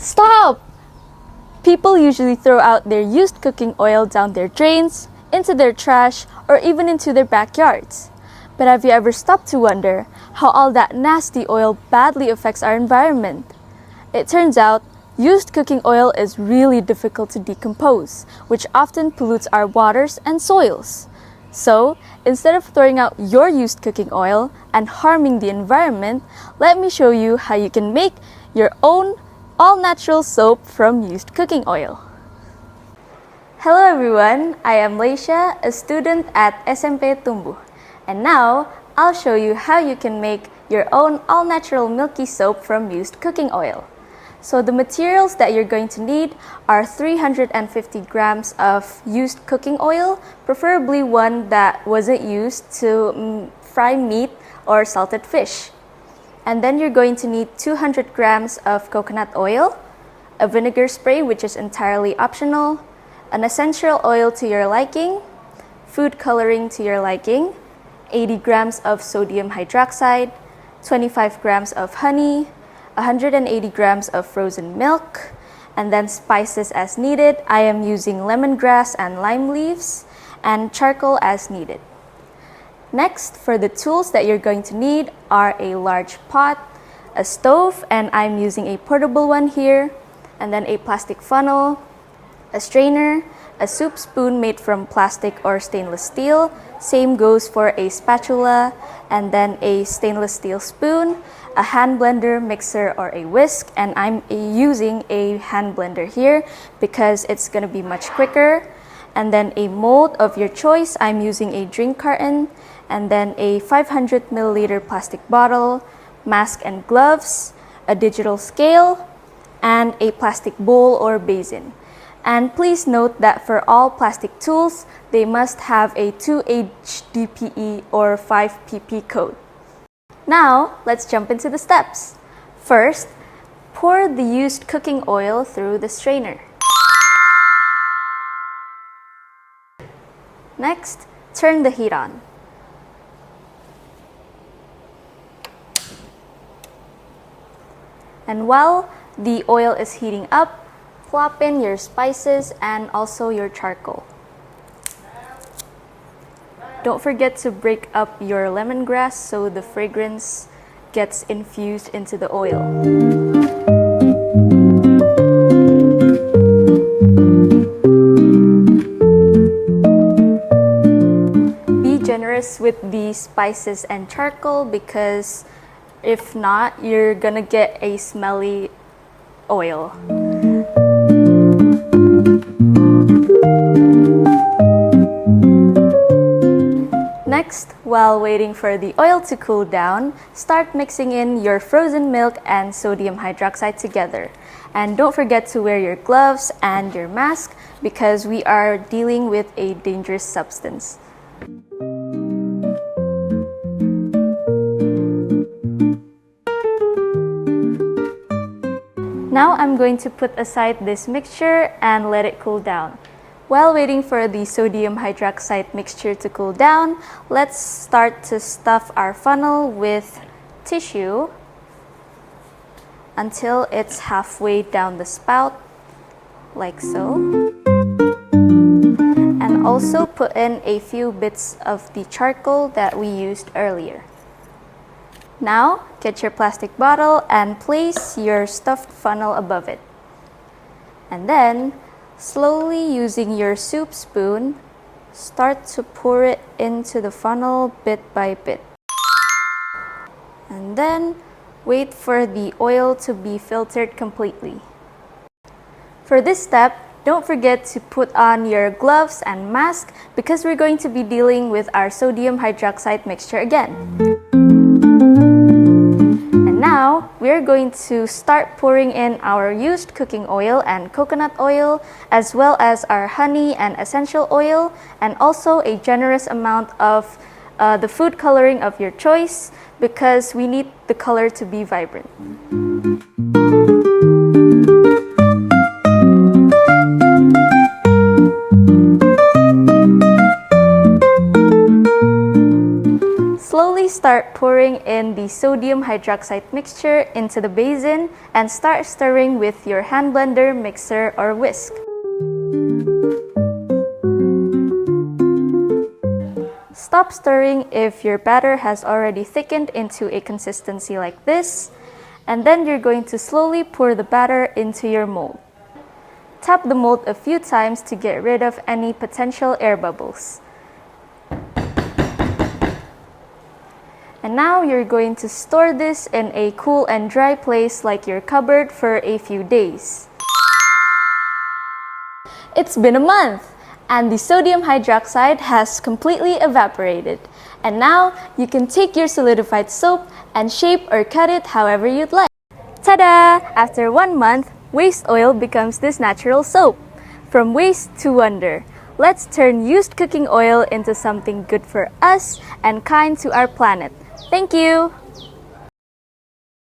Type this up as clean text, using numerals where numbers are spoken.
Stop! People usually throw out their used cooking oil down their drains, into their trash, or even into their backyards. But have you ever stopped to wonder how all that nasty oil badly affects our environment? It turns out, used cooking oil is really difficult to decompose, which often pollutes our waters and soils. So, instead of throwing out your used cooking oil and harming the environment, let me show you how you can make your own all-natural soap from used cooking oil. Hello everyone, I am Leisha, a student at SMP Tumbuh. And now, I'll show you how you can make your own all-natural milky soap from used cooking oil. So the materials that you're going to need are 350 grams of used cooking oil, preferably one that wasn't used to fry meat or salted fish. And then you're going to need 200 grams of coconut oil, a vinegar spray which is entirely optional, an essential oil to your liking, food coloring to your liking, 80 grams of sodium hydroxide, 25 grams of honey, 180 grams of frozen milk, and then spices as needed. I am using lemongrass and lime leaves, and charcoal as needed. Next, for the tools that you're going to need are a large pot, a stove, and I'm using a portable one here, and then a plastic funnel, a strainer, a soup spoon made from plastic or stainless steel. Same goes for a spatula, and then a stainless steel spoon, a hand blender, mixer, or a whisk, and I'm using a hand blender here because it's going to be much quicker. And then a mold of your choice. I'm using a drink carton, and then a 500 milliliter plastic bottle, mask and gloves, a digital scale, and a plastic bowl or basin. And please note that for all plastic tools, they must have a 2HDPE or 5PP code. Now, let's jump into the steps. First, pour the used cooking oil through the strainer. Next, turn the heat on. And while the oil is heating up, plop in your spices and also your charcoal. Don't forget to break up your lemongrass so the fragrance gets infused into the oil. Be generous with the spices and charcoal because if not, you're gonna get a smelly oil. Next, while waiting for the oil to cool down, start mixing in your frozen milk and sodium hydroxide together. And don't forget to wear your gloves and your mask because we are dealing with a dangerous substance. Now I'm going to put aside this mixture and let it cool down. While waiting for the sodium hydroxide mixture to cool down, let's start to stuff our funnel with tissue until it's halfway down the spout, like so. And also put in a few bits of the charcoal that we used earlier. Now, get your plastic bottle and place your stuffed funnel above it. And then, slowly using your soup spoon, start to pour it into the funnel bit by bit. And then, wait for the oil to be filtered completely. For this step, don't forget to put on your gloves and mask because we're going to be dealing with our sodium hydroxide mixture again. Now, we're going to start pouring in our used cooking oil and coconut oil, as well as our honey and essential oil, and also a generous amount of the food coloring of your choice because we need the color to be vibrant. Slowly start start pouring in the sodium hydroxide mixture into the basin and start stirring with your hand blender, mixer, or whisk. Stop stirring if your batter has already thickened into a consistency like this, and then you're going to slowly pour the batter into your mold. Tap the mold a few times to get rid of any potential air bubbles. And now you're going to store this in a cool and dry place like your cupboard for a few days. It's been a month, and the sodium hydroxide has completely evaporated. And now you can take your solidified soap and shape or cut it however you'd like. Ta-da! After 1 month, waste oil becomes this natural soap. From waste to wonder. Let's turn used cooking oil into something good for us and kind to our planet. Thank you!